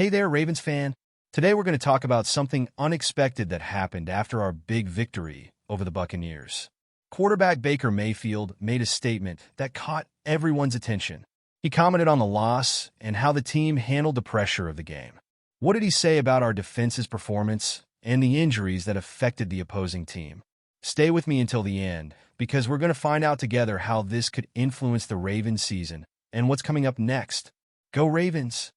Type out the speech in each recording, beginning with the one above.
Hey there, Ravens fan. Today we're going to talk about something unexpected that happened after our big victory over the Buccaneers. Quarterback Baker Mayfield made a statement that caught everyone's attention. He commented on the loss and how the team handled the pressure of the game. What did he say about our defense's performance and the injuries that affected the opposing team? Stay with me until the end, because we're going to find out together how this could influence the Ravens season and what's coming up next. Go Ravens!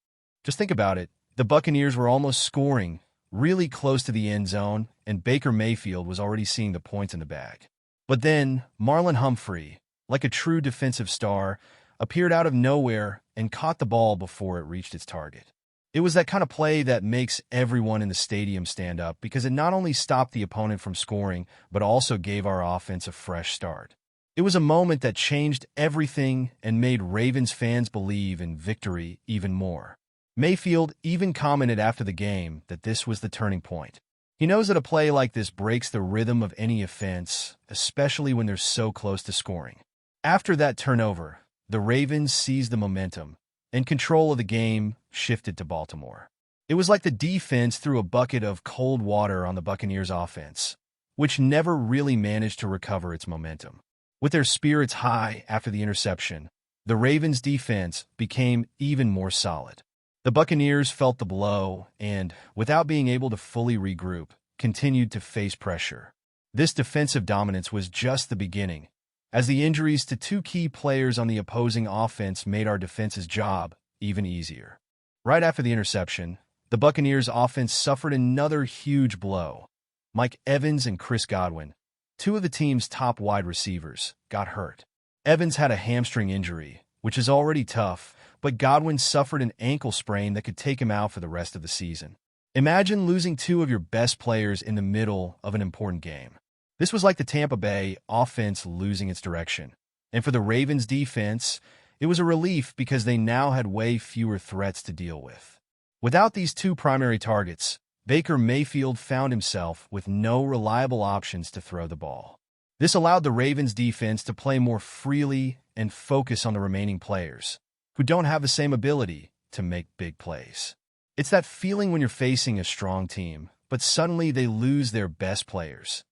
Just think about it. The Buccaneers were almost scoring, really close to the end zone, and Baker Mayfield was already seeing the points in the bag. But then, Marlon Humphrey, like a true defensive star, appeared out of nowhere and caught the ball before it reached its target. It was that kind of play that makes everyone in the stadium stand up because it not only stopped the opponent from scoring, but also gave our offense a fresh start. It was a moment that changed everything and made Ravens fans believe in victory even more. Mayfield even commented after the game that this was the turning point. He knows that a play like this breaks the rhythm of any offense, especially when they're so close to scoring. After that turnover, the Ravens seized the momentum, and control of the game shifted to Baltimore. It was like the defense threw a bucket of cold water on the Buccaneers' offense, which never really managed to recover its momentum. With their spirits high after the interception, the Ravens' defense became even more solid. The Buccaneers felt the blow and, without being able to fully regroup, continued to face pressure. This defensive dominance was just the beginning, as the injuries to two key players on the opposing offense made our defense's job even easier. Right after the interception, the Buccaneers' offense suffered another huge blow. Mike Evans and Chris Godwin, two of the team's top wide receivers, got hurt. Evans had a hamstring injury, which is already tough, but Godwin suffered an ankle sprain that could take him out for the rest of the season. Imagine losing two of your best players in the middle of an important game. This was like the Tampa Bay offense losing its direction. And for the Ravens defense, it was a relief because they now had way fewer threats to deal with. Without these two primary targets, Baker Mayfield found himself with no reliable options to throw the ball. This allowed the Ravens defense to play more freely and focus on the remaining players, who don't have the same ability to make big plays. It's that feeling when you're facing a strong team, but suddenly they lose their best players.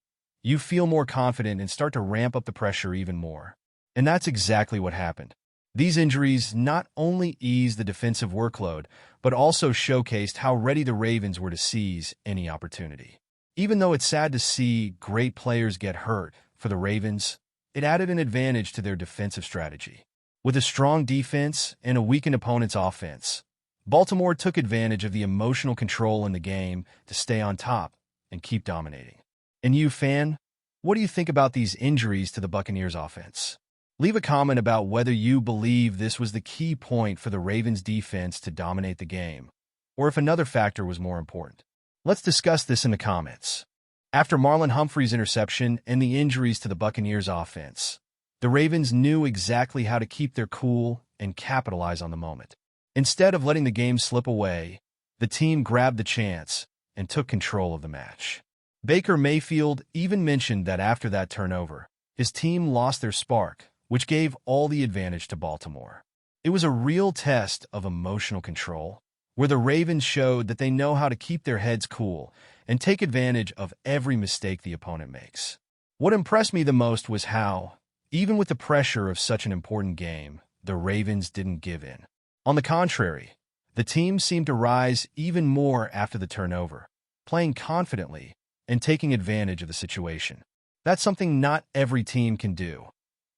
You feel more confident and start to ramp up the pressure even more. And that's exactly what happened. These injuries not only eased the defensive workload, but also showcased how ready the Ravens were to seize any opportunity. Even though it's sad to see great players get hurt for the Ravens, it added an advantage to their defensive strategy. With a strong defense and a weakened opponent's offense, Baltimore took advantage of the emotional control in the game to stay on top and keep dominating. And you, fan, what do you think about these injuries to the Buccaneers' offense? Leave a comment about whether you believe this was the key point for the Ravens' defense to dominate the game, or if another factor was more important. Let's discuss this in the comments. After Marlon Humphrey's interception and the injuries to the Buccaneers' offense, the Ravens knew exactly how to keep their cool and capitalize on the moment. Instead of letting the game slip away, the team grabbed the chance and took control of the match. Baker Mayfield even mentioned that after that turnover, his team lost their spark, which gave all the advantage to Baltimore. It was a real test of emotional control, where the Ravens showed that they know how to keep their heads cool and take advantage of every mistake the opponent makes. What impressed me the most was how, even with the pressure of such an important game, the Ravens didn't give in. On the contrary, the team seemed to rise even more after the turnover, playing confidently and taking advantage of the situation. That's something not every team can do.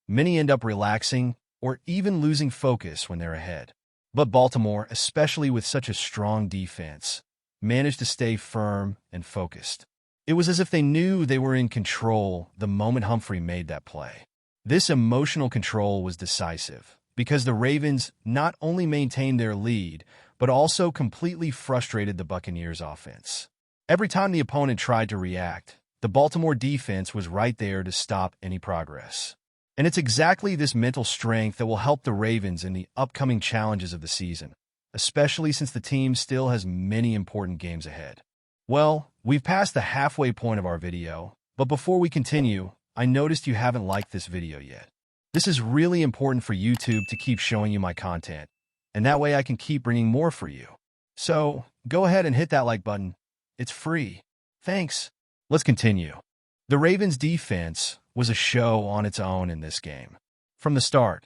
Many end up relaxing or even losing focus when they're ahead. But Baltimore, especially with such a strong defense, managed to stay firm and focused. It was as if they knew they were in control the moment Humphrey made that play. This emotional control was decisive because the Ravens not only maintained their lead, but also completely frustrated the Buccaneers' offense. Every time the opponent tried to react, the Baltimore defense was right there to stop any progress. And it's exactly this mental strength that will help the Ravens in the upcoming challenges of the season, especially since the team still has many important games ahead. Well, we've passed the halfway point of our video, but before we continue, I noticed you haven't liked this video yet. This is really important for YouTube to keep showing you my content, and that way I can keep bringing more for you. So go ahead and hit that like button. It's free. Thanks. Let's continue. The Ravens' defense was a show on its own in this game. From the start,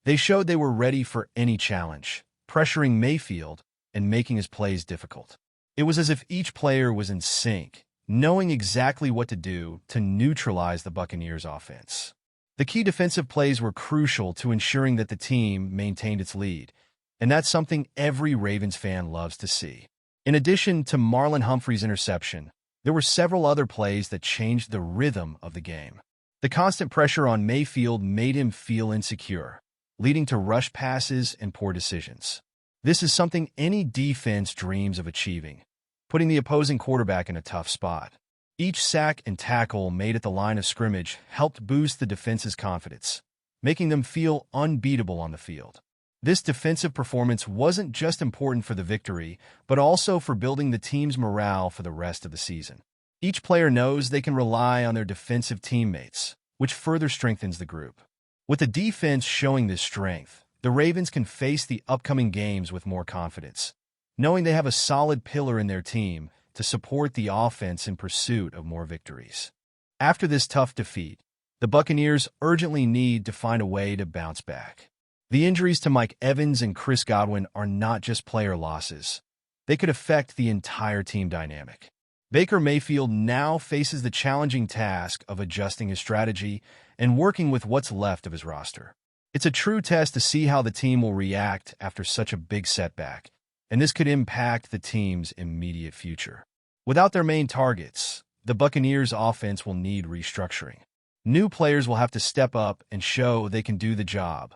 they showed they were ready for any challenge, pressuring Mayfield and making his plays difficult. It was as if each player was in sync, knowing exactly what to do to neutralize the Buccaneers' offense. The key defensive plays were crucial to ensuring that the team maintained its lead, and that's something every Ravens fan loves to see. In addition to Marlon Humphrey's interception, there were several other plays that changed the rhythm of the game. The constant pressure on Mayfield made him feel insecure, leading to rush passes and poor decisions. This is something any defense dreams of achieving, putting the opposing quarterback in a tough spot. Each sack and tackle made at the line of scrimmage helped boost the defense's confidence, making them feel unbeatable on the field. This defensive performance wasn't just important for the victory, but also for building the team's morale for the rest of the season. Each player knows they can rely on their defensive teammates, which further strengthens the group. With the defense showing this strength, the Ravens can face the upcoming games with more confidence, knowing they have a solid pillar in their team to support the offense in pursuit of more victories. After this tough defeat, the Buccaneers urgently need to find a way to bounce back. The injuries to Mike Evans and Chris Godwin are not just player losses. They could affect the entire team dynamic. Baker Mayfield now faces the challenging task of adjusting his strategy and working with what's left of his roster. It's a true test to see how the team will react after such a big setback, and this could impact the team's immediate future. Without their main targets, the Buccaneers' offense will need restructuring. New players will have to step up and show they can do the job,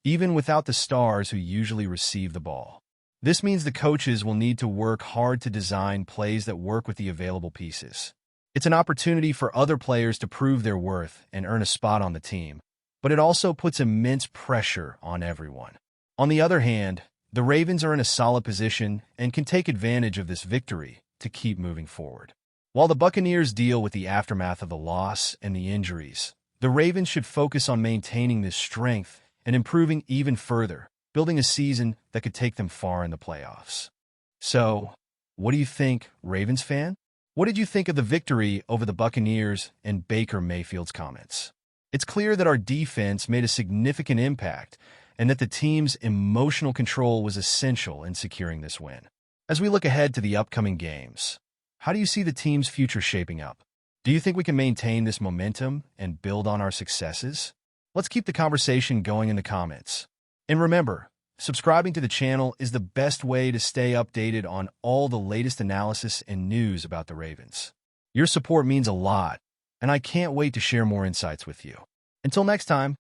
even without the stars who usually receive the ball. This means the coaches will need to work hard to design plays that work with the available pieces. It's an opportunity for other players to prove their worth and earn a spot on the team, but it also puts immense pressure on everyone. On the other hand, the Ravens are in a solid position and can take advantage of this victory to keep moving forward. While the Buccaneers deal with the aftermath of the loss and the injuries, the Ravens should focus on maintaining this strength and improving even further, building a season that could take them far in the playoffs. So, what do you think, Ravens fan? What did you think of the victory over the Buccaneers and Baker Mayfield's comments? It's clear that our defense made a significant impact and that the team's emotional control was essential in securing this win. As we look ahead to the upcoming games, how do you see the team's future shaping up? Do you think we can maintain this momentum and build on our successes? Let's keep the conversation going in the comments. And remember, subscribing to the channel is the best way to stay updated on all the latest analysis and news about the Ravens. Your support means a lot, and I can't wait to share more insights with you. Until next time.